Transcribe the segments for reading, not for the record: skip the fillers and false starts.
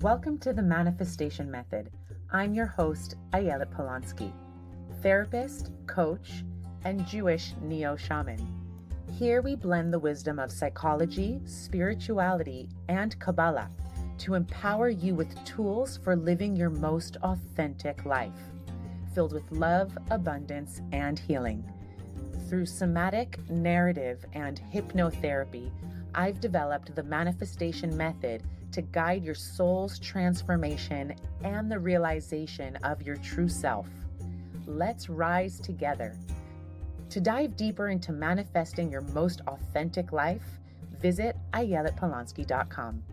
Welcome to the Manifestation Method. I'm your host, Ayelet Polonsky, therapist, coach, and Jewish neo-shaman. Here we blend the wisdom of psychology, spirituality, and Kabbalah to empower you with tools for living your most authentic life, filled with love, abundance, and healing. Through somatic, narrative, and hypnotherapy, I've developed the Manifestation Method to guide your soul's transformation and the realization of your true self. Let's rise together. To dive deeper into manifesting your most authentic life, visit ayeletpolonsky.com.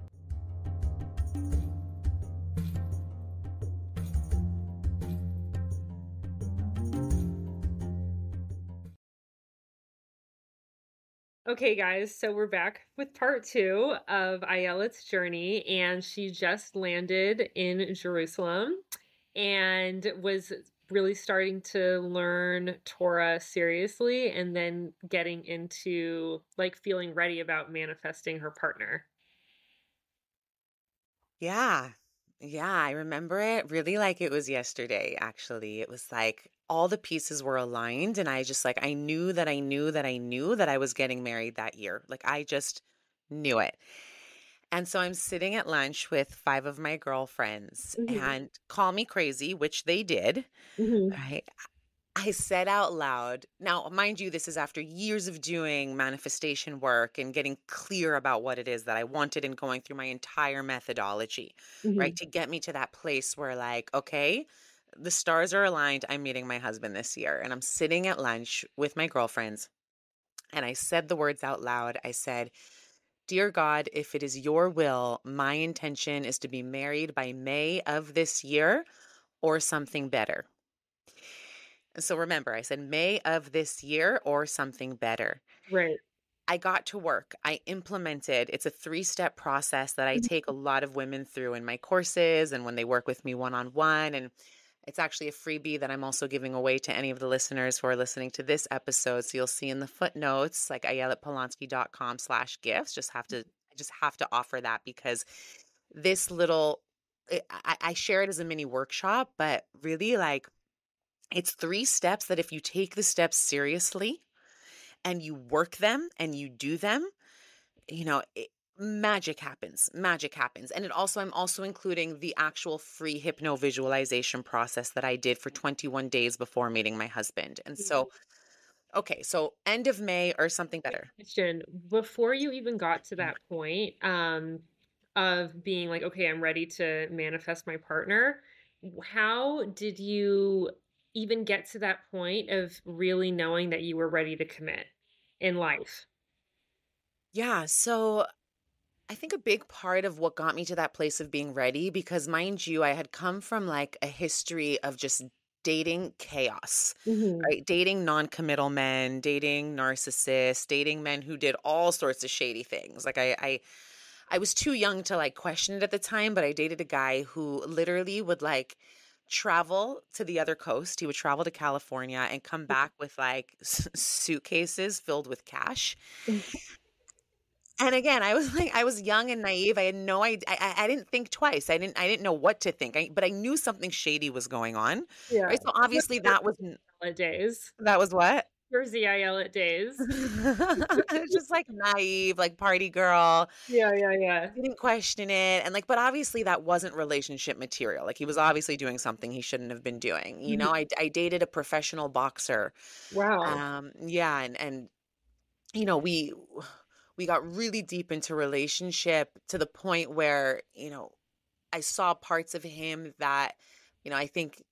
Okay, guys, so we're back with part 2 of Ayelet's journey, and she just landed in Jerusalem and was really starting to learn Torah seriously and then getting into feeling ready about manifesting her partner. Yeah. Yeah, I remember it really like it was yesterday, actually. It was like all the pieces were aligned and I knew that I knew that I knew that I was getting married that year. Like I just knew it. And so I'm sitting at lunch with five of my girlfriends Mm-hmm. and call me crazy, which they did. Mm-hmm. Right. I said out loud, now, mind you, this is after years of doing manifestation work and getting clear about what it is that I wanted and going through my entire methodology, right? Mm-hmm. To get me to that place where, like, okay, the stars are aligned. I'm meeting my husband this year. And I'm sitting at lunch with my girlfriends. And I said the words out loud. I said, Dear God, if it is your will, my intention is to be married by May of this year or something better. So remember, I said May of this year or something better. Right. I got to work. I implemented, it's a 3-step process that I take a lot of women through in my courses and when they work with me one-on-one. And it's actually a freebie that I'm also giving away to any of the listeners who are listening to this episode. So you'll see in the footnotes, like ayeletpolonsky.com/gifts. I just have to offer that because this little, I share it as a mini workshop, but really like it's 3 steps that if you take the steps seriously and you work them and you do them, magic happens. Magic happens. And I'm also including the actual free hypno visualization process that I did for 21 days before meeting my husband. And so, okay, so end of May or something better. Question. Before you even got to that point, of being like, okay, I'm ready to manifest my partner, how did you even get to that point of really knowing that you were ready to commit in life? Yeah, so I think a big part of what got me to that place of being ready, because mind you, I had come from like a history of just dating chaos, Mm-hmm. right? Dating non-committal men, dating narcissists, dating men who did all sorts of shady things. I was too young to like question it at the time, but I dated a guy who literally would like travel to the other coast. He would travel to California and come back with like suitcases filled with cash. And again, I was like, I was young and naive. I had no idea. I didn't think twice. I didn't know what to think. But I knew something shady was going on, Yeah. right? So obviously Ayelet days. that was what. Jersey Ayelet days. I was just like naive, like party girl. Yeah, yeah, yeah. Didn't question it, and like, but obviously that wasn't relationship material. Like he was obviously doing something he shouldn't have been doing. Mhm. I dated a professional boxer. Wow. Yeah, and you know, we got really deep into relationship to the point where, I saw parts of him that, I think,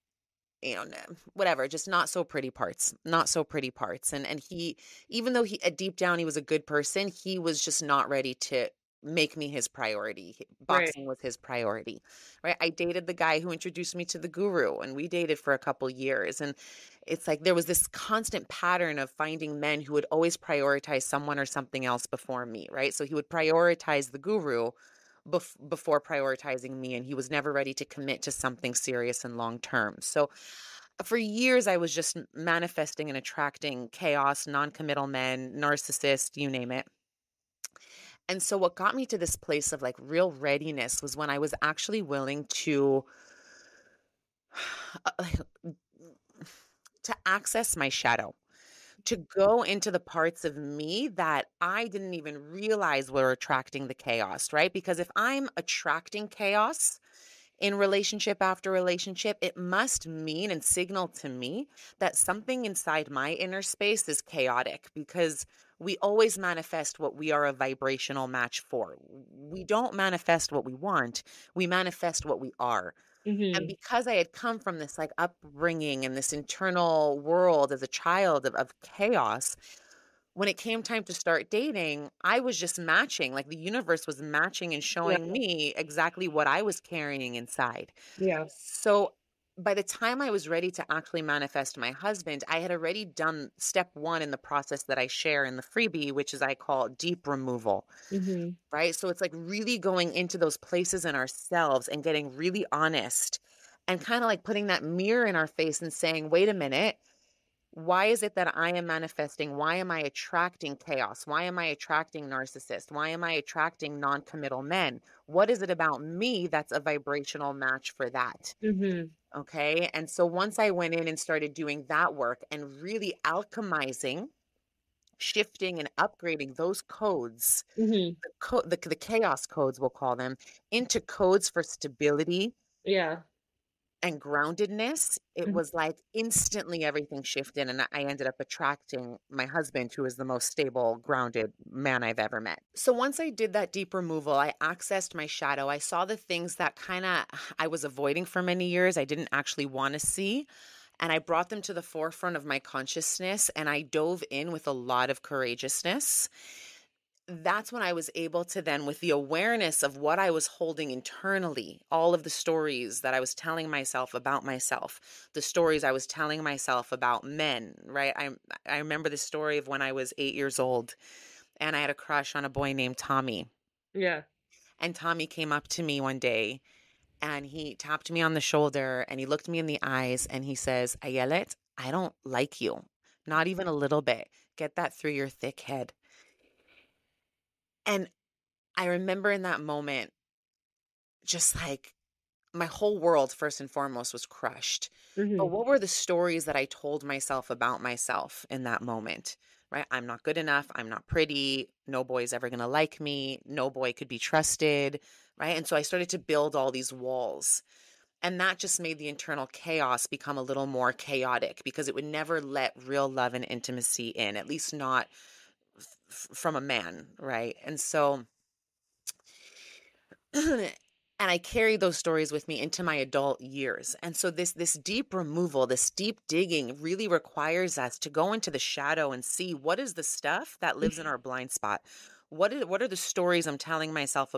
whatever, just not so pretty parts, not so pretty parts. And he, even though deep down he was a good person, he was just not ready to make me his priority. Right. Boxing was his priority, right? I dated the guy who introduced me to the guru and we dated for a couple years. And it's like there was this constant pattern of finding men who would always prioritize someone or something else before me, right? So he would prioritize the guru before prioritizing me, and he was never ready to commit to something serious and long term. So for years, I was just manifesting and attracting chaos, non-committal men, narcissists, you name it. And so what got me to this place of like real readiness was when I was actually willing to like, to access my shadow, to go into the parts of me that I didn't even realize were attracting the chaos, right? Because if I'm attracting chaos in relationship after relationship, it must mean and signal to me that something inside my inner space is chaotic because we always manifest what we are a vibrational match for. We don't manifest what we want, we manifest what we are. And Mhm. because I had come from this like upbringing and this internal world as a child of chaos, when it came time to start dating, I was just matching, like the universe was matching and Yeah. showing me exactly what I was carrying inside. Yeah. So by the time I was ready to actually manifest my husband, I had already done step one in the process that I share in the freebie, which is I call deep removal, Mhm. right? So it's like really going into those places in ourselves and getting really honest and kind of like putting that mirror in our face and saying, wait a minute, why is it that I am manifesting? Why am I attracting chaos? Why am I attracting narcissists? Why am I attracting non-committal men? What is it about me that's a vibrational match for that? Mhm. Okay. And so once I went in and started doing that work and really alchemizing, shifting and upgrading those codes, Mhm. the chaos codes, we'll call them, into codes for stability Yeah. and groundedness, it Mhm. was like instantly everything shifted. And I ended up attracting my husband, who is the most stable, grounded man I've ever met. So once I did that deep removal, I accessed my shadow. I saw the things that kind of I was avoiding for many years. I didn't actually want to see. And I brought them to the forefront of my consciousness and I dove in with a lot of courageousness. That's when I was able to then, with the awareness of what I was holding internally, all of the stories that I was telling myself about myself, the stories I was telling myself about men, right? I remember the story of when I was 8 years old and I had a crush on a boy named Tommy. Yeah. And Tommy came up to me one day and he tapped me on the shoulder and he looked me in the eyes and he says, Ayelet, I don't like you. Not even a little bit. Get that through your thick head. And I remember in that moment, just like my whole world, first and foremost, was crushed. But Mhm. what were the stories that I told myself about myself in that moment? Right? I'm not good enough. I'm not pretty. No boy's ever going to like me. No boy could be trusted. Right. And so I started to build all these walls. And that just made the internal chaos become a little more chaotic because it would never let real love and intimacy in, at least not from a man. Right. And so and I carry those stories with me into my adult years. And so this deep removal, this deep digging really requires us to go into the shadow and see what is the stuff that lives in our blind spot. What are the stories I'm telling myself,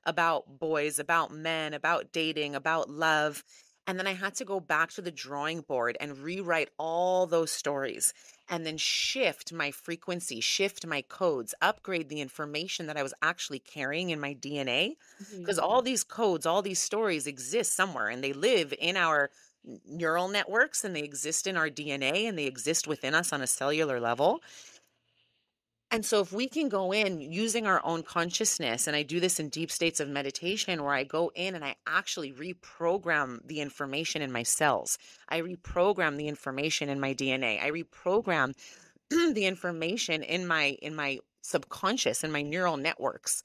about boys, about men, about dating, about love? And then I had to go back to the drawing board and rewrite all those stories and then shift my frequency, shift my codes, upgrade the information that I was actually carrying in my DNA. Mhm. Because all these codes, all these stories exist somewhere and they live in our neural networks and they exist in our DNA and they exist within us on a cellular level. And so, if we can go in using our own consciousness, and I do this in deep states of meditation where I go in and I actually reprogram the information in my cells, I reprogram the information in my DNA, I reprogram the information in my subconscious in my neural networks,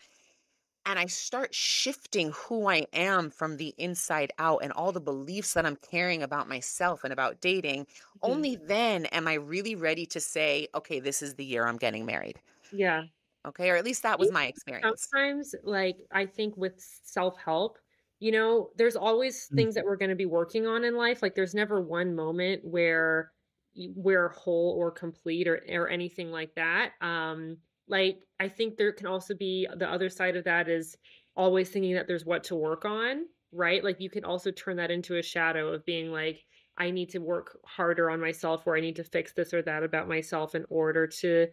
and I start shifting who I am from the inside out and all the beliefs that I'm carrying about myself and about dating, Mhm. only then am I really ready to say, okay, this is the year I'm getting married. Yeah. Okay, or at least that was Think my experience. sometimes, like, I think with self-help, there's always Mm. things that we're gonna be working on in life, like, there's never one moment where we're whole or complete or anything like that, like, I think there can also be the other side of that is always thinking that there's what to work on, right? Like, you can also turn that into a shadow of being like, "I need to work harder on myself," or, "I need to fix this or that about myself in order to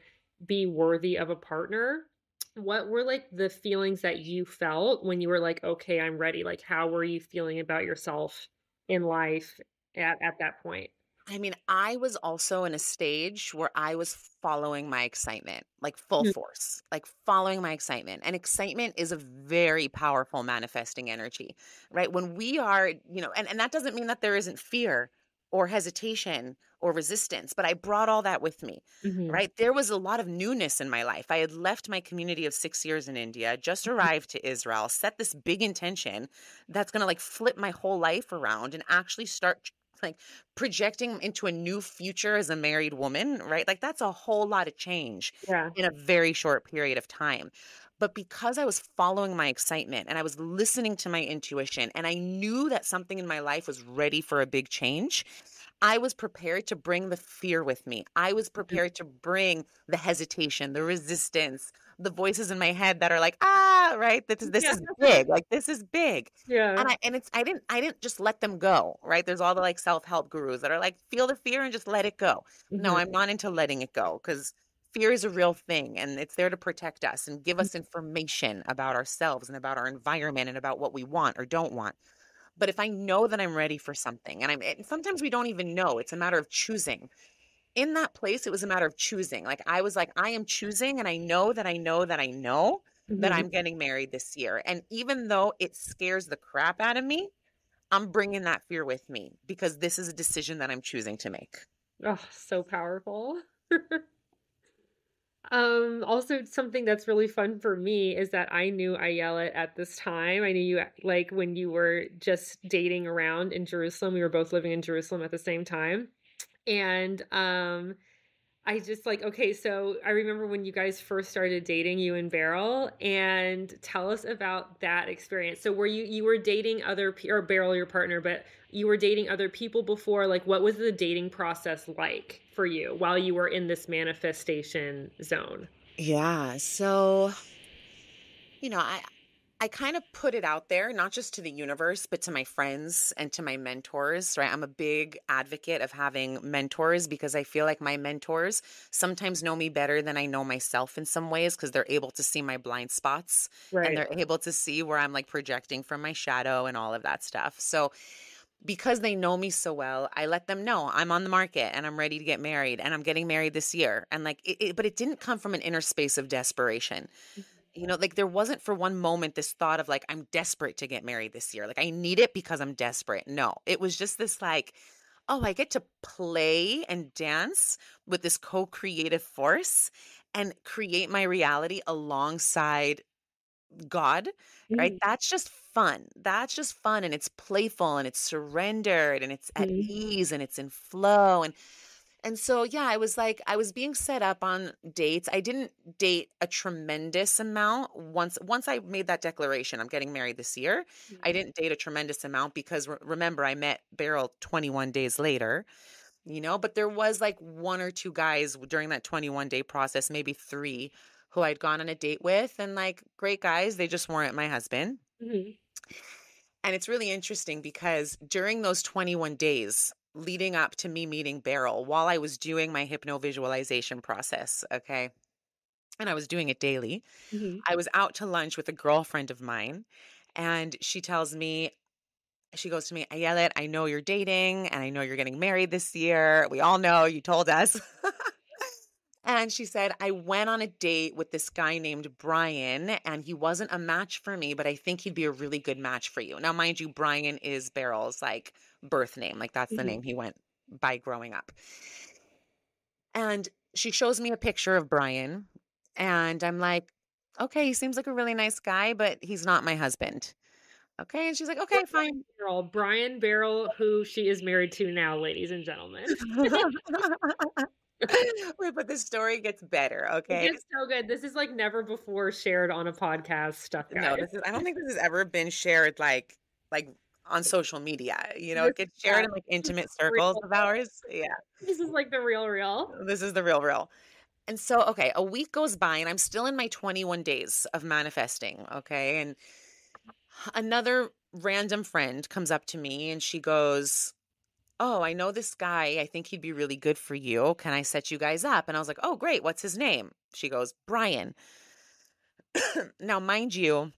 be worthy of a partner." What were, like, the feelings that you felt when you were like, "Okay, I'm ready"? Like, how were you feeling about yourself in life at that point? I mean, I was also in a stage where I was following my excitement, like full Mhm. force, like following my excitement. And excitement is a very powerful manifesting energy, right? When we are, and that doesn't mean that there isn't fear or hesitation or resistance, but I brought all that with me, Mhm. right? There was a lot of newness in my life. I had left my community of 6 years in India, just arrived to Israel, set this big intention that's going to like flip my whole life around and actually start like projecting into a new future as a married woman, right? Like that's a whole lot of change Yeah. in a very short period of time. But because I was following my excitement and I was listening to my intuition and I knew that something in my life was ready for a big change, I was prepared to bring the fear with me. I was Mhm. prepared to bring the hesitation, the resistance, the voices in my head that are like, right? This Yeah. is big. Like this is big. Yeah. And I didn't just let them go, right? There's all the like self-help gurus that are like, feel the fear and just let it go. No, Mhm. I'm not into letting it go because fear is a real thing and it's there to protect us and give us information about ourselves and about our environment and about what we want or don't want. But if I know that I'm ready for something, and sometimes we don't even know, it's a matter of choosing. In that place, it was a matter of choosing. Like I was like, I am choosing, and I know that I know that I know that Mhm. I'm getting married this year. And even though it scares the crap out of me, I'm bringing that fear with me because this is a decision that I'm choosing to make. Oh, so powerful. Also something that's really fun for me is that I knew Ayelet at this time. I knew you like when you were just dating around in Jerusalem. We were both living in Jerusalem at the same time. And I just like, okay, so I remember when you guys first started dating, you and Beryl, and tell us about that experience. So were you were dating or Beryl, your partner, but you were dating other people before? Like, what was the dating process like for you while you were in this manifestation zone? Yeah. So, you know, I I kind of put it out there, not just to the universe, but to my friends and to my mentors, right? I'm a big advocate of having mentors because I feel like my mentors sometimes know me better than I know myself in some ways because they're able to see my blind spots and Right. they're able to see where I'm like projecting from my shadow and all of that stuff. So, because they know me so well, I let them know I'm on the market and I'm ready to get married and I'm getting married this year. And like, but it didn't come from an inner space of desperation. Like there wasn't for one moment this thought of like, I'm desperate to get married this year. Like I need it because I'm desperate. No, it was just this like, oh, I get to play and dance with this co creative force and create my reality alongside God, right? Mhm. That's just fun. That's just fun. And it's playful and it's surrendered and it's at Mhm. ease and it's in flow. And so, yeah, I was like, I was being set up on dates. I didn't date a tremendous amount once I made that declaration, I'm getting married this year. I Mhm. didn't date a tremendous amount because remember, I met Beryl 21 days later, but there was like one or two guys during that 21-day process, maybe three, who I'd gone on a date with and like great guys, they just weren't my husband. Mhm. And it's really interesting because during those 21 days leading up to me meeting Beryl, while I was doing my hypno visualization process, okay, and I was doing it daily, Mhm. I was out to lunch with a girlfriend of mine. And she goes to me, Ayelet, I know you're dating and I know you're getting married this year. We all know you told us. And she said, I went on a date with this guy named Brian, and he wasn't a match for me, but I think he'd be a really good match for you. Now, mind you, Brian is Beryl's like birth name. Like that's the Mhm. name he went by growing up. And she shows me a picture of Brian, and I'm like, okay, he seems like a really nice guy, but he's not my husband. Okay. And she's like, okay, fine. Brian Beryl, who she is married to now, ladies and gentlemen. Wait, but the story gets better. It Okay. gets so good. This is like never before shared on a podcast stuff, No, guys. I don't think this has ever been shared like on social media. This It gets yeah, shared in like this is intimate real. circles of ours. Yeah. This is like the real real. This is the real real. And so, okay, a week goes by and I'm still in my 21 days of manifesting, okay? And another random friend comes up to me and she goes, "Oh, I know this guy. I think he'd be really good for you. Can I set you guys up?" And I was like, "Oh, great. What's his name?" She goes, "Brian." Now, mind you,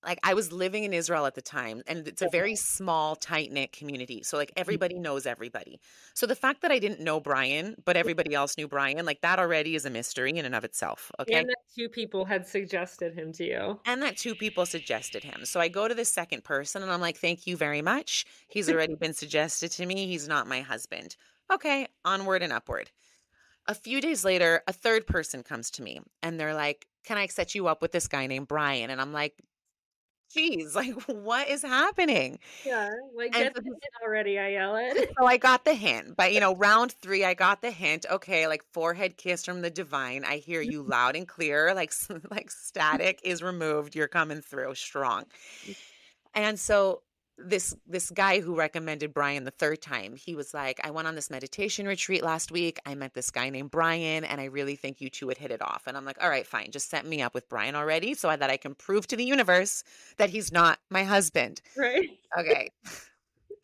like I was living in Israel at the time, and it's a very small, tight-knit community. So like everybody knows everybody. So the fact that I didn't know Brian, but everybody else knew Brian, like that already is a mystery in and of itself. Okay. And that two people had suggested him to you. And that two people suggested him. So I go to the second person and I'm like, thank you very much. He's already been suggested to me. He's not my husband. Okay, onward and upward. A few days later, a third person comes to me and they're like, can I set you up with this guy named Brian? And I'm like, geez, like what is happening? Yeah, like, And get the hint already, I yell it. so I got the hint, but round 3, I got the hint. Okay, like forehead kiss from the divine. I hear you loud and clear, like like static is removed. You're coming through strong. And so this guy who recommended Brian the third time, he was like, I went on this meditation retreat last week. I met this guy named Brian, and I really think you two would hit it off. And I'm like, all right, fine. Just set me up with Brian already that I can prove to the universe that he's not my husband. Right? Okay.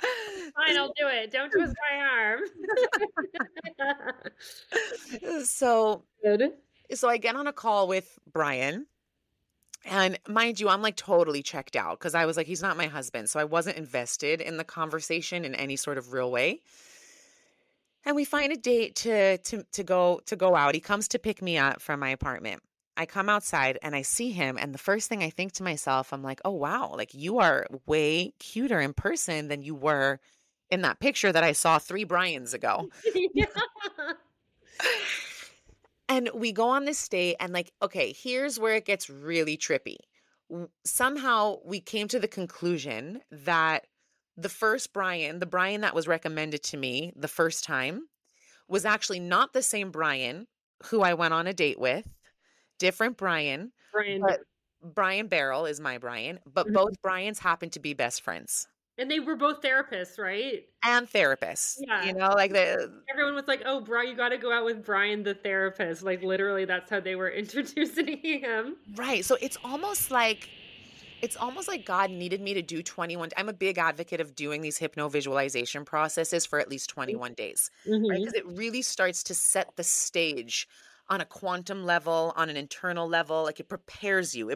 Fine, I'll do it. Don't twist my arm. So Good. I get on a call with Brian. And mind you, I'm like totally checked out because I was like, he's not my husband. So I wasn't invested in the conversation in any sort of real way. And we find a date to go out. He comes to pick me up from my apartment. I come outside and I see him. And the first thing I think to myself, I'm like, oh, wow, like you are way cuter in person than you were in that picture that I saw 3 Brians ago. Yeah. And we go on this date and like, okay, here's where it gets really trippy. Somehow we came to the conclusion that the first Brian, the Brian that was recommended to me the first time, was actually not the same Brian who I went on a date with. Different Brian. Brian. But Brian Barrel is my Brian, but both Brians happen to be best friends. And they were both therapists, right? And therapists. Yeah. Like everyone was like, oh, Brian, you got to go out with Brian the therapist. Like literally that's how they were introducing him. Right. So it's almost like God needed me to do 21. I'm a big advocate of doing these hypno-visualization processes for at least 21 days, right? Because it really starts to set the stage on a quantum level, on an internal level. Like it prepares you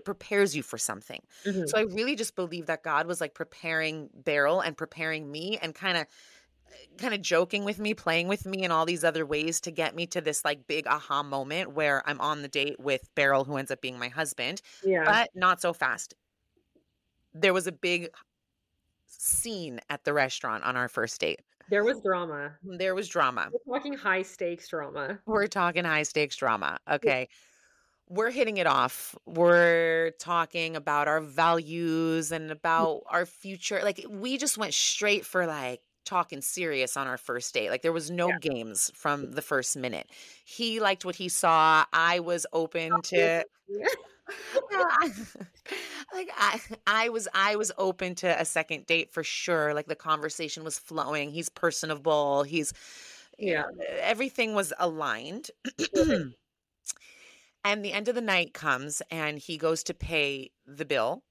for something. So I really just believe that God was like preparing Beryl and preparing me and kind of joking with me, playing with me in all these other ways to get me to this like big aha moment where I'm on the date with Beryl, who ends up being my husband. Yeah. But not so fast. There was a big scene at the restaurant on our first date. There was drama. There was drama. We're talking high stakes drama. We're talking high stakes drama. Okay. We're hitting it off. We're talking about our values and about our future. Like we just went straight for like talking serious on our first date. Like there was no games from the first minute. He liked what he saw. I was open to like I was open to a second date for sure. Like the conversation was flowing. He's personable. He's everything was aligned. And the end of the night comes and he goes to pay the bill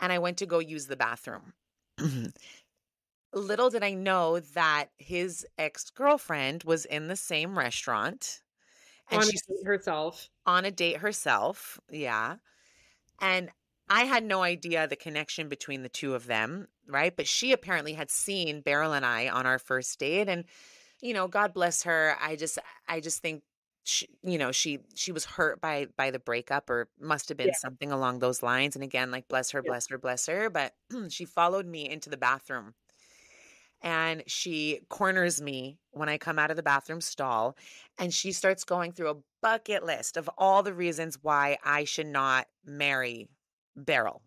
and I went to go use the bathroom. Little did I know that his ex-girlfriend was in the same restaurant. And she's on a date herself. Yeah. And I had no idea the connection between the two of them, right? But she apparently had seen Beryl and I on our first date. And, God bless her. I just think she was hurt by the breakup or must have been something along those lines. And again, like, bless her. But she followed me into the bathroom. And she corners me when I come out of the bathroom stall and she starts going through a bucket list of all the reasons why I should not marry Beryl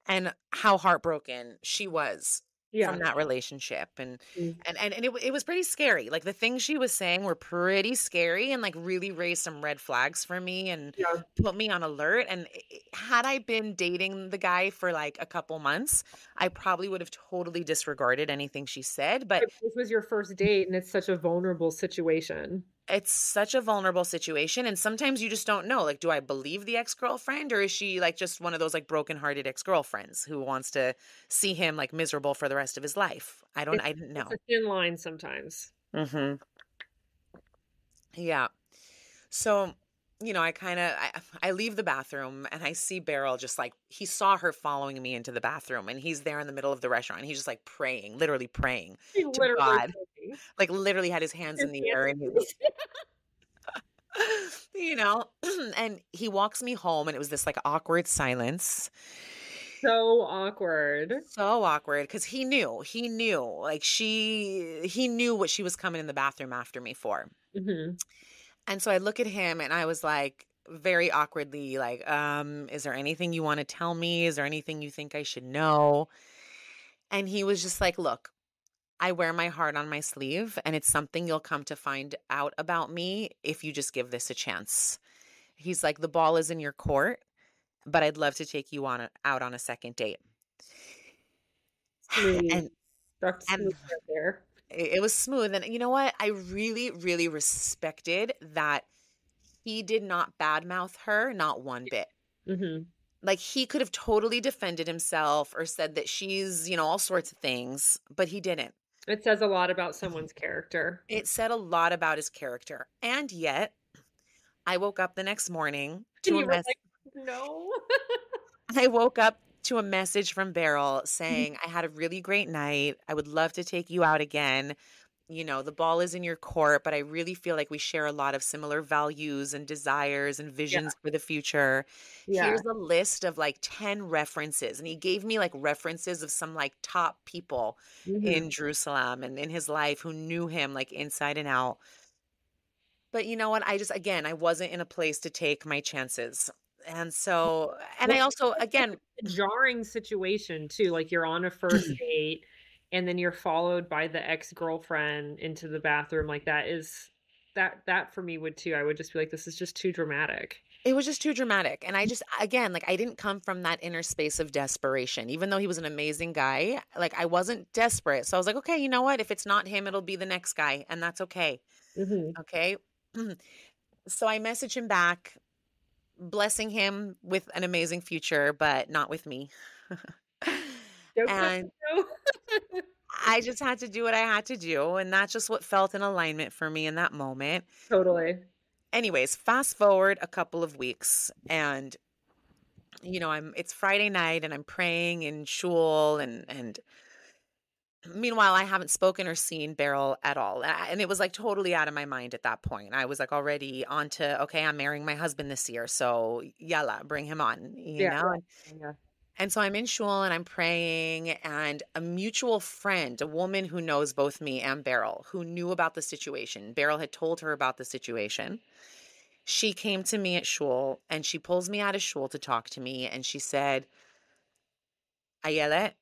and how heartbroken she was from that relationship. And it was pretty scary. Like the things she was saying were pretty scary and like really raised some red flags for me and put me on alert. And had I been dating the guy for like a couple months, I probably would have totally disregarded anything she said. But this was your first date and it's such a vulnerable situation. It's such a vulnerable situation. And sometimes you just don't know, like, do I believe the ex-girlfriend or is she like just one of those like brokenhearted ex-girlfriends who wants to see him like miserable for the rest of his life? I didn't know. It's a thin line sometimes. Yeah. So I leave the bathroom and I see Beryl just like, he saw her following me into the bathroom and he's there in the middle of the restaurant. And he's just like praying, literally praying He to literally God, cooking. like literally had his hands His in the hands air in and he was, his you know, and he walks me home and it was this like awkward silence. So awkward. So awkward because he knew like he knew what she was coming in the bathroom after me for. Mhm. And so I look at him and I was like, very awkwardly, like, is there anything you want to tell me? Is there anything you think I should know? And he was just like, look, I wear my heart on my sleeve and it's something you'll come to find out about me if you just give this a chance. He's like, the ball is in your court, but I'd love to take you out on a second date. Smooth. And That's and smooth right there. it was smooth. And you know what? I really, really respected that he did not badmouth her, not one bit. Mhm. Like, he could have totally defended himself or said that she's, all sorts of things, but he didn't. It says a lot about someone's character. It said a lot about his character. And yet, I woke up the next morning And to a you were mess. like, "No." I woke up to a message from Beryl saying, I had a really great night. I would love to take you out again. The ball is in your court, but I really feel like we share a lot of similar values and desires and Yeah, visions for the future. yeah. Here's a list of like 10 references. And he gave me like references of some like top people Mhm. in Jerusalem and in his life who knew him like inside and out. But you know what? Again, I wasn't in a place to take my chances. And so, and I Well, also, that's such again, a jarring situation too, like, you're on a first date, and then you're followed by the ex-girlfriend into the bathroom, like, that for me would too. I would just be like, "This is just too dramatic." it was just too dramatic. And again, like I didn't come from that inner space of desperation. Even though he was an amazing guy, like I wasn't desperate. So I was like, okay, you know what? If it's not him, it'll be the next guy. And that's okay. Mhm. Okay. So I message him back, blessing him with an amazing future, but not with me. Jokes on And you. I just had to do what I had to do. And that's just what felt in alignment for me in that moment. Totally. Anyways, fast forward a couple of weeks and it's Friday night and I'm praying in shul and meanwhile I haven't spoken or seen Beryl at all. And it was like totally out of my mind at that point. I was like already on to, okay, I'm marrying my husband this year. So yalla, bring him on, Yeah, yeah. And so I'm in shul and I'm praying and a mutual friend, a woman who knows both me and Beryl, who knew about the situation. Beryl had told her about the situation. She came to me at shul and she pulls me out of shul to talk to me and she said, Ayelet,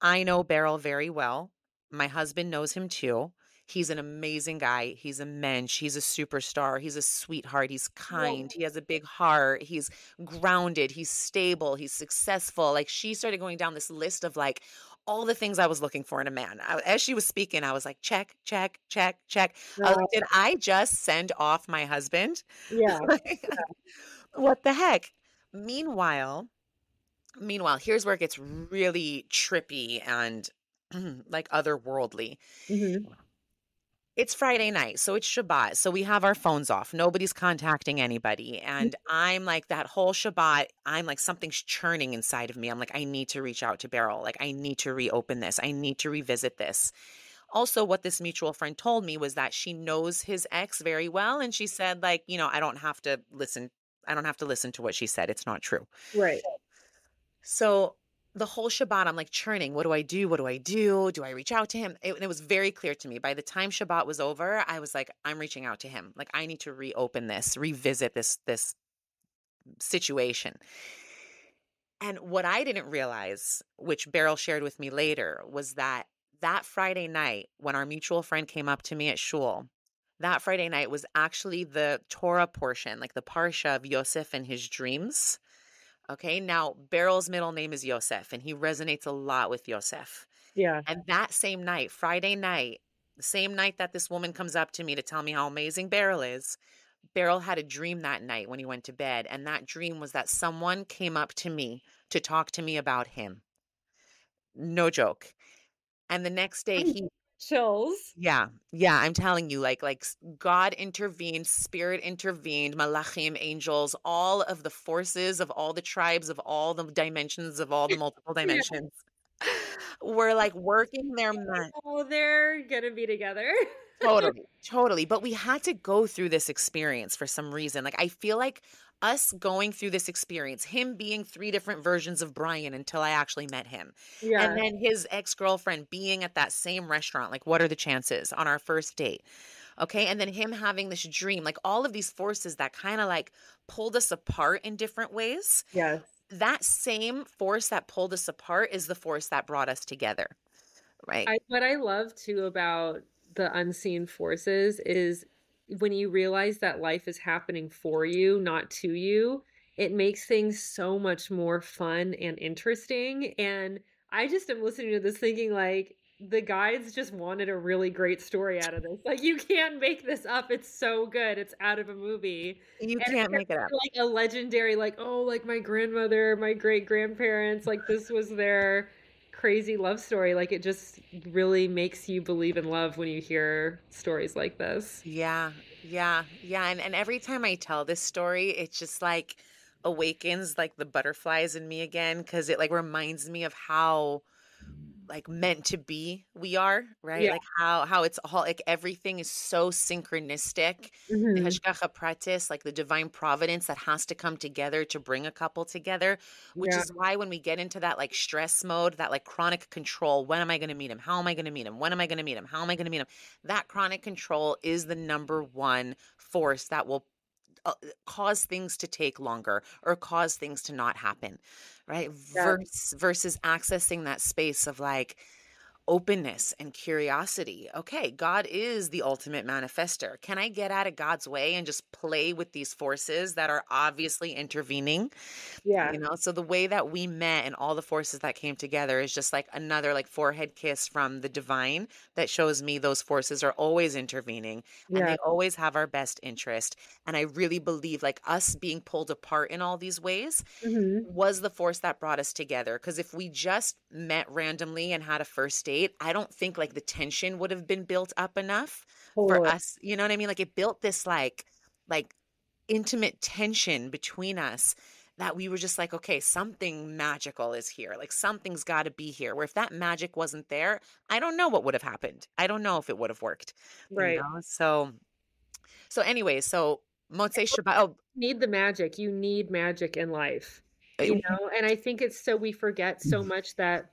I know Beryl very well. My husband knows him too. He's an amazing guy. He's a mensch. He's a superstar. He's a sweetheart. He's kind. Whoa. He has a big heart. He's grounded. He's stable. He's successful. Like she started going down this list of like all the things I was looking for in a man. As she was speaking, I was like, check, check, check, check. I was like, No. did I just send off my husband? Yeah. Like, what the heck? Meanwhile, Meanwhile, here's where it gets really trippy and like otherworldly. Mhm. It's Friday night, so it's Shabbat. So we have our phones off. Nobody's contacting anybody. And I'm like, that whole Shabbat, I'm like, something's churning inside of me. I'm like, I need to reach out to Beryl. Like, I need to reopen this. I need to revisit this. Also, what this mutual friend told me was that she knows his ex very well. And she said, like, I don't have to listen. I don't have to listen to what she said. It's not true. Right. So the whole Shabbat, I'm like churning. What do I do? What do I do? Do I reach out to him? And it was very clear to me. By the time Shabbat was over, I was like, I'm reaching out to him. Like I need to reopen this, revisit this situation. And what I didn't realize, which Beryl shared with me later, was that Friday night when our mutual friend came up to me at shul, that Friday night was actually the Torah portion, like the parsha of Yosef and his dreams. Okay, now Beryl's middle name is Yosef, and he resonates a lot with Yosef. Yeah. And that same night, Friday night, the same night that this woman comes up to me to tell me how amazing Beryl is, Beryl had a dream that night when he went to bed. And that dream was that someone came up to me to talk to me about him. No joke. And the next day, How he Chills. Yeah. Yeah, I'm telling you, God intervened, spirit intervened, malachim, angels, all of the forces of all the tribes of all the dimensions of all the multiple Yeah. dimensions were like working their magic. Oh, they're gonna be together. Totally, totally. But we had to go through this experience for some reason. Like, I feel like us going through this experience, him being three different versions of Brian until I actually met him, and Yeah. then his ex girlfriend being at that same restaurant. Like, what are the chances on our first date? Okay. And then him having this dream, like all of these forces that kind of like pulled us apart in different ways. Yes. That same force that pulled us apart is the force that brought us together. Right. What I love too about the unseen forces is when you realize that life is happening for you, not to you, it makes things so much more fun and interesting. And I just am listening to this thinking like the guides just wanted a really great story out of this. Like you can't make this up. It's so good. It's out of a movie. You And can't it's make it up. like a legendary, like, oh, like my grandmother, my great grandparents, like this was their crazy love story. Like it just really makes you believe in love when you hear stories like this. Yeah, yeah, yeah. And every time I tell this story, it just like awakens like the butterflies in me again because it like reminds me of how like meant to be we are, right? Yeah. Like how it's all like everything is so synchronistic. The Hmm. hashgacha pratis, like the divine providence that has to come together to bring a couple together, which Yeah. is why when we get into that like stress mode, that like chronic control, when am I going to meet him? How am I going to meet him? When am I going to meet him? How am I going to meet him? That chronic control is the number one force that will cause things to take longer or cause things to not happen, right? Yeah. Versus accessing that space of like openness and curiosity. Okay, God is the ultimate manifester. Can I get out of God's way and just play with these forces that are obviously intervening? Yeah. So the way that we met and all the forces that came together is just like another like forehead kiss from the divine that shows me those forces are always intervening and Yeah. they always have our best interest. And I really believe like us being pulled apart in all these ways Hmm. was the force that brought us together. Because if we just met randomly and had a first date, I don't think like the tension would have been built up enough for Totally. us. You know what I mean? Like it built this like intimate tension between us that we were just like, okay, something magical is here. Like something's got to be here. Where if that magic wasn't there, I don't know what would have happened. I don't know if it would have worked, Right. So anyway, so Motzei Shabbat. Oh, Need the magic. You need magic in life, and I think it's so we forget so much that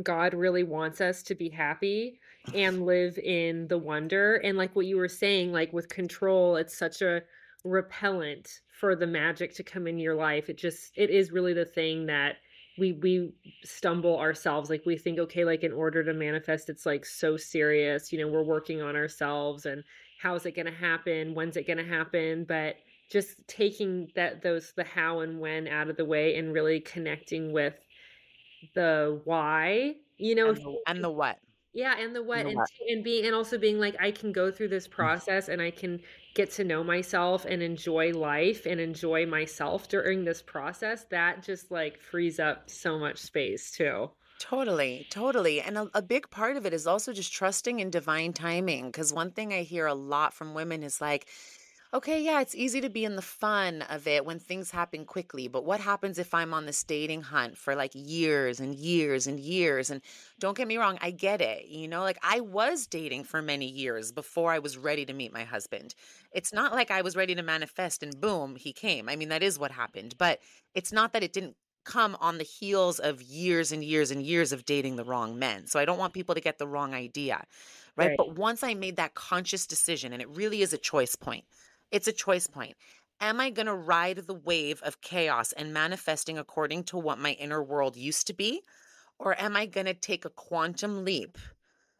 God really wants us to be happy and live in the wonder. And like what you were saying, like with control, it's such a repellent for the magic to come in your life. It is really the thing that we stumble ourselves. Like we think, okay, like in order to manifest, it's like so serious, we're working on ourselves and how is it going to happen? When's it going to happen? But just taking the how and when out of the way and really connecting with the why, if and the what? yeah, and the And what, the and what? and also being like, I can go through this process and I can get to know myself and enjoy life and enjoy myself during this process. That just like frees up so much space too. Totally, totally. And a big part of it is also just trusting in divine timing. Because one thing I hear a lot from women is like, okay, yeah, it's easy to be in the fun of it when things happen quickly. But what happens if I'm on this dating hunt for like years and years and years? And don't get me wrong, I get it. Like I was dating for many years before I was ready to meet my husband. It's not like I was ready to manifest and boom, he came. I mean, that is what happened. But it's not that it didn't come on the heels of years and years and years of dating the wrong men. So I don't want people to get the wrong idea, right? Right. But once I made that conscious decision, and it really is a choice point, it's a choice point. Am I going to ride the wave of chaos and manifesting according to what my inner world used to be? Or am I going to take a quantum leap?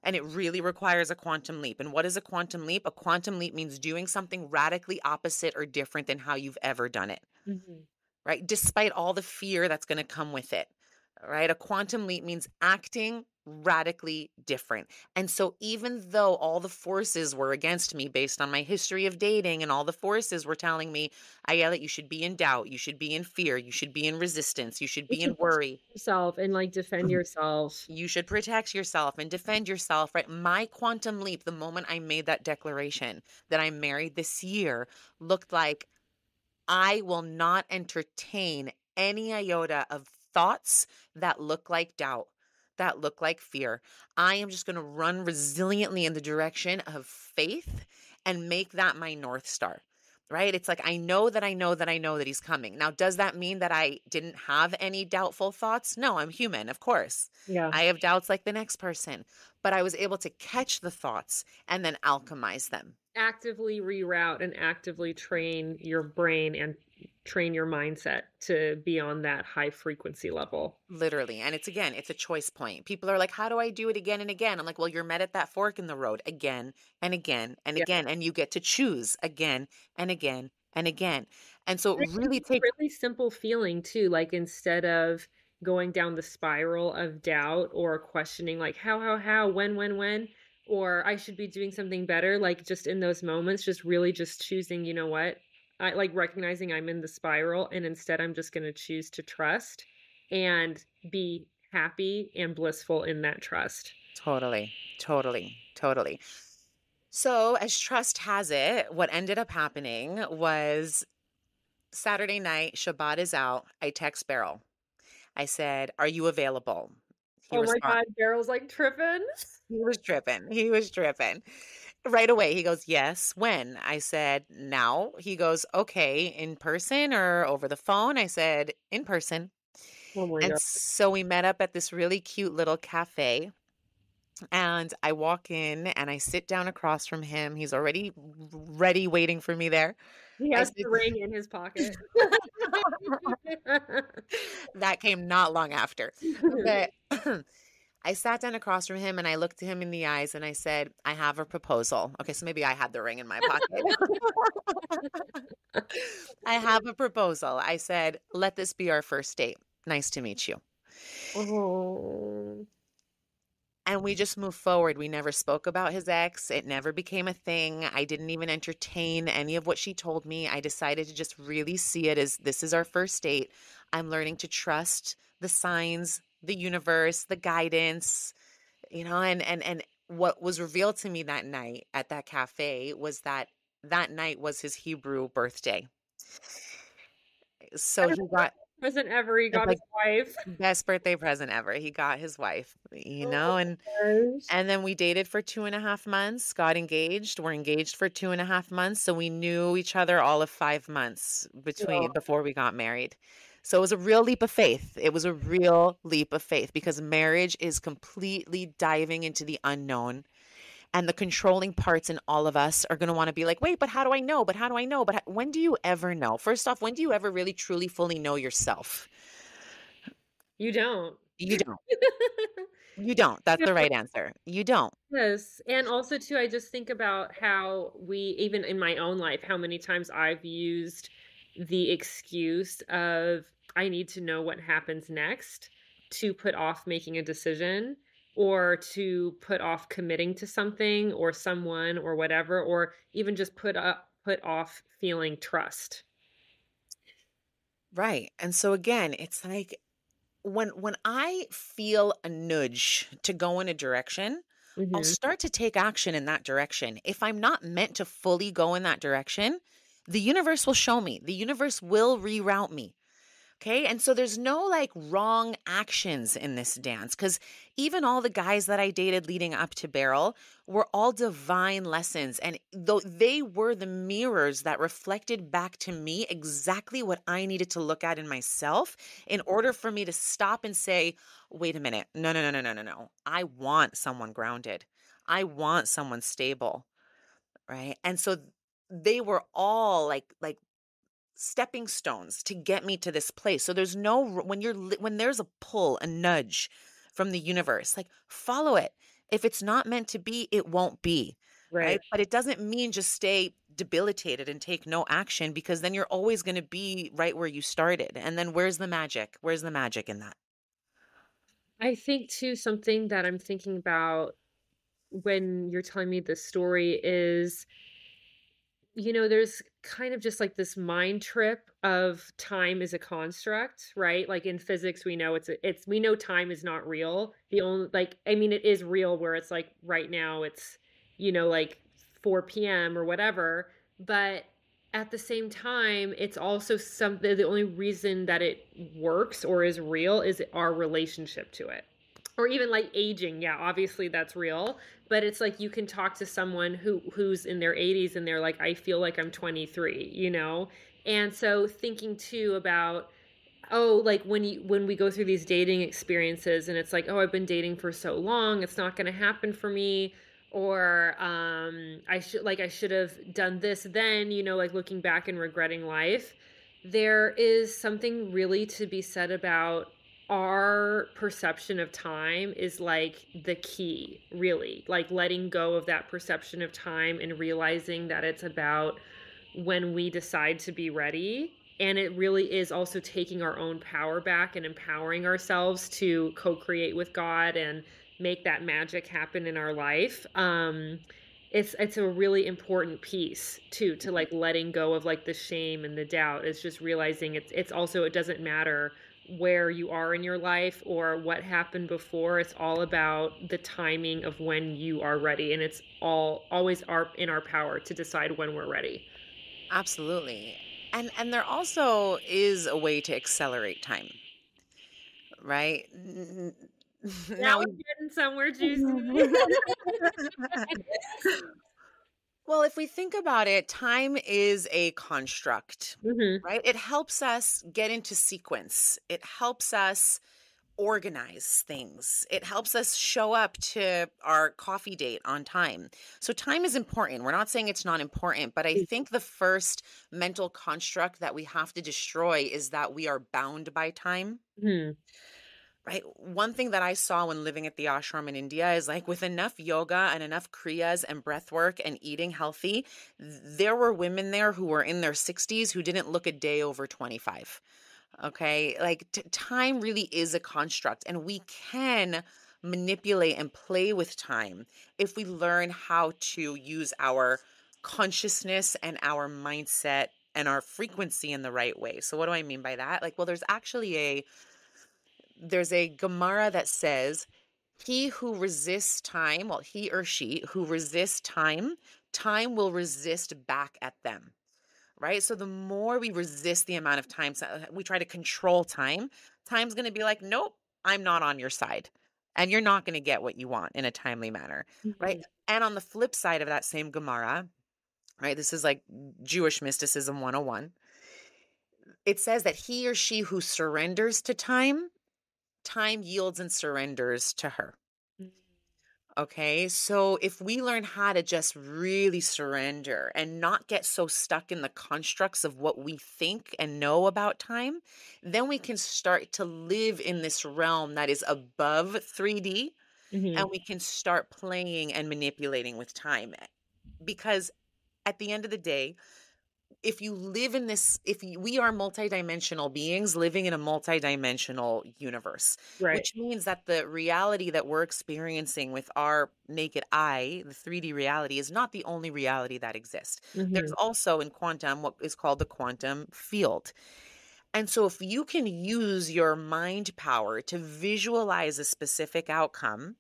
And it really requires a quantum leap. And what is a quantum leap? A quantum leap means doing something radically opposite or different than how you've ever done it, Hmm. right? Despite all the fear that's going to come with it, right? A quantum leap means acting radically different. And so even though all the forces were against me based on my history of dating and all the forces were telling me, Ayelet, you should be in doubt, you should be in fear, you should be in resistance, you should You be should in worry, protect yourself and like defend yourself. you should protect yourself and defend yourself, right? My quantum leap, the moment I made that declaration that I'm married this year, looked like I will not entertain any iota of thoughts that look like doubt, that look like fear. I am just going to run resiliently in the direction of faith and make that my North Star. Right? It's like, I know that I know that I know that he's coming. Now, does that mean that I didn't have any doubtful thoughts? No, I'm human, of course. Yeah. I have doubts like the next person, but I was able to catch the thoughts and then alchemize them. Actively reroute and actively train your brain and train your mindset to be on that high frequency level. Literally. And it's again, it's a choice point. People are like, how do I do it again and again? I'm like, well, you're met at that fork in the road again and again and Yeah. again. And you get to choose again and again and again. And so it really It's a takes, really simple feeling too. Like instead of going down the spiral of doubt or questioning like how, when, or I should be doing something better, like just in those moments, just really just choosing, you know what? I like recognizing I'm in the spiral and instead I'm just going to choose to trust and be happy and blissful in that trust. totally, totally, totally. So as trust has it, what ended up happening was Saturday night, Shabbat is out. I text Beryl. I said, are you available? He Oh my responds. God, Daryl's like tripping. He was tripping. He was tripping. Right away, he goes, yes. When? I said, now. He goes, okay, in person or over the phone? I said, in person. Oh my And God. so we met up at this really cute little cafe. And I walk in and I sit down across from him. He's already ready, waiting for me there. He I has sit, the ring in his pocket. that came not long after. But I sat down across from him and I looked him in the eyes and I said, I have a proposal. Okay, so maybe I had the ring in my pocket. I have a proposal. I said, let this be our first date. Nice to meet you. Oh. And we just moved forward. We never spoke about his ex. It never became a thing. I didn't even entertain any of what she told me. I decided to just really see it as this is our first date. I'm learning to trust the signs, the universe, the guidance, and what was revealed to me that night at that cafe was that that night was his Hebrew birthday. So he got Present ever, he it's got like his wife. best birthday present ever. He got his wife, Oh and my gosh. and then we dated for 2.5 months, got engaged. We're engaged for 2.5 months. So we knew each other all of 5 months Oh, before we got married. So it was a real leap of faith. It was a real leap of faith because marriage is completely diving into the unknown. And the controlling parts in all of us are going to want to be like, wait, but how do I know? But how do I know? But when do you ever know? First off, when do you ever really, truly, fully know yourself? you don't. You don't. You don't. That's Yeah, the right answer. You don't. yes. And also too, I just think about how we, even in my own life, how many times I've used the excuse of I need to know what happens next to put off making a decision or to put off committing to something or someone or whatever, or even just put off feeling trust. Right. And so again, it's like when I feel a nudge to go in a direction, I'll Hmm. start to take action in that direction. If I'm not meant to fully go in that direction, the universe will show me. The universe will reroute me. Okay. And so there's no like wrong actions in this dance because even all the guys that I dated leading up to Beryl were all divine lessons. And though they were the mirrors that reflected back to me exactly what I needed to look at in myself in order for me to stop and say, wait a minute. No, no, no, no, no, no, no. I want someone grounded. I want someone stable. Right. And so they were all like stepping stones to get me to this place. So there's no when there's a pull, a nudge from the universe, like follow it. If it's not meant to be, it won't be. Right. Right? But it doesn't mean just stay debilitated and take no action because then you're always going to be right where you started. And then where's the magic? Where's the magic in that? I think too, something that I'm thinking about when you're telling me this story is, there's kind of just like this mind trip of time is a construct, right? Like in physics, we know we know time is not real. The only, like, I mean, it is real where it's like right now it's, like 4 p.m. or whatever. But at the same time, it's also something, the only reason that it works or is real is our relationship to it. Or even like aging, yeah, obviously that's real, but it's like you can talk to someone who's in their 80s and they're like, I feel like I'm 23, and so thinking too about, oh, like when we go through these dating experiences and it's like, oh, I've been dating for so long, it's not going to happen for me, or I should have done this then, like looking back and regretting life. There is something really to be said about our perception of time is like the key, really, like letting go of that perception of time and realizing that it's about when we decide to be ready. And it really is also taking our own power back and empowering ourselves to co-create with God and make that magic happen in our life. It's a really important piece too, to like letting go of like the shame and the doubt. It's just realizing it's also, it doesn't matter where you are in your life or what happened before. It's all about the timing of when you are ready, and it's all always in our power to decide when we're ready. Absolutely. And there also is a way to accelerate time, right? Now Now we we're getting somewhere juicy. Well, if we think about it, time is a construct, Hmm. right? It helps us get into sequence. It helps us organize things. It helps us show up to our coffee date on time. So time is important. We're not saying it's not important, but I think the first mental construct that we have to destroy is that we are bound by time. Hmm. Right. One thing that I saw when living at the ashram in India is like with enough yoga and enough kriyas and breath work and eating healthy, there were women there who were in their 60s who didn't look a day over 25. Okay. Like time really is a construct, and we can manipulate and play with time if we learn how to use our consciousness and our mindset and our frequency in the right way. So, what do I mean by that? Like, well, there's a Gemara that says, he who resists time, well, he or she who resists time, time will resist back at them, right? So the more we resist the amount of time, we try to control time, time's going to be like, nope, I'm not on your side. And you're not going to get what you want in a timely manner, right? Hmm. And on the flip side of that same Gemara, right, this is like Jewish mysticism 101. It says that he or she who surrenders to time, time yields and surrenders to her. Okay, so if we learn how to just really surrender and not get so stuck in the constructs of what we think and know about time, then we can start to live in this realm that is above 3D, Hmm. and we can start playing and manipulating with time. Because at the end of the day, if you live in this, we are multidimensional beings living in a multidimensional universe, Right. which means that the reality that we're experiencing with our naked eye, the 3D reality, is not the only reality that exists. There's Hmm. also in quantum what is called the quantum field. And so if you can use your mind power to visualize a specific outcome,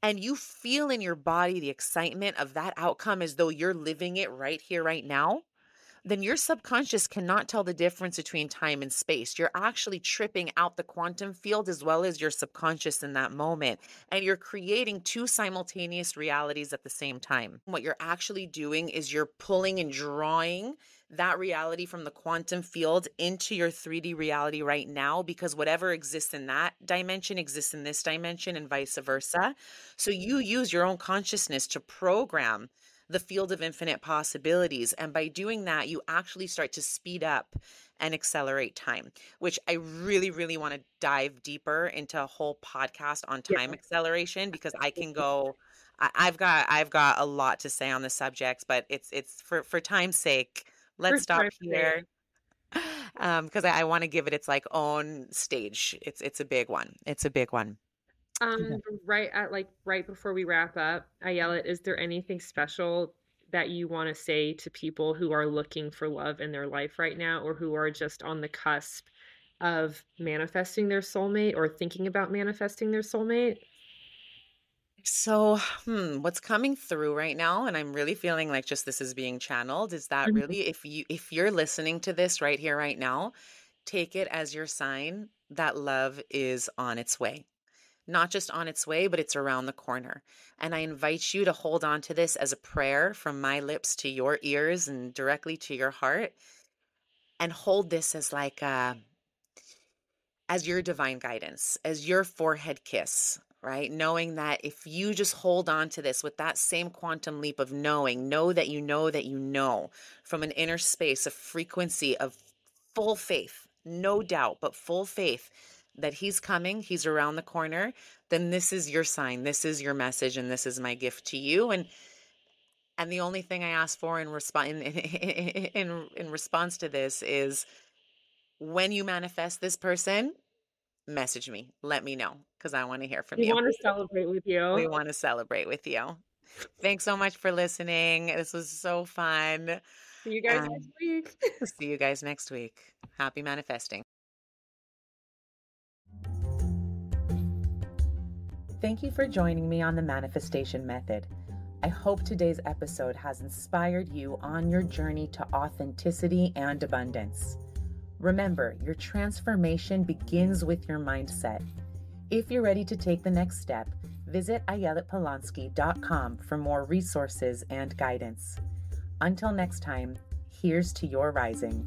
and you feel in your body the excitement of that outcome as though you're living it right here, right now, then your subconscious cannot tell the difference between time and space. You're actually tripping out the quantum field as well as your subconscious in that moment. And you're creating two simultaneous realities at the same time. What you're actually doing is you're pulling and drawing that reality from the quantum field into your 3D reality right now, because whatever exists in that dimension exists in this dimension and vice versa. So you use your own consciousness to program the field of infinite possibilities. And by doing that, you actually start to speed up and accelerate time, which I really, really want to dive deeper into a whole podcast on Yeah. time acceleration, because I can go. I've got a lot to say on the subject, but it's for time's sake. For Let's stop time's sake. here. because I want to give it its like own stage. It's a big one. It's a big one. Right before we wrap up, Ayelet, is there anything special that you want to say to people who are looking for love in their life right now, or who are just on the cusp of manifesting their soulmate or thinking about manifesting their soulmate? So, what's coming through right now, and I'm really feeling like just this is being channeled, is that Mhm. really if you're listening to this right here, right now, take it as your sign that love is on its way. Not just on its way, but it's around the corner. And I invite you to hold on to this as a prayer from my lips to your ears and directly to your heart, and hold this as like as your divine guidance, as your forehead kiss, right? Knowing that if you just hold on to this with that same quantum leap of knowing, know that you know that you know from an inner space, a frequency of full faith, no doubt, but full faith that he's coming, he's around the corner, then this is your sign, this is your message, and this is my gift to you. And the only thing I ask for in response in response to this is when you manifest this person, message me. Let me know because I want to hear from We you. want to celebrate with We you. want to celebrate with you. Thanks so much for listening. This was so fun. See you guys And next week. see you guys next week. Happy manifesting. Thank you for joining me on the manifestation method. I hope today's episode has inspired you on your journey to authenticity and abundance. Remember, your transformation begins with your mindset. If you're ready to take the next step, visit ayeletpolonsky.com for more resources and guidance. Until next time, here's to your rising.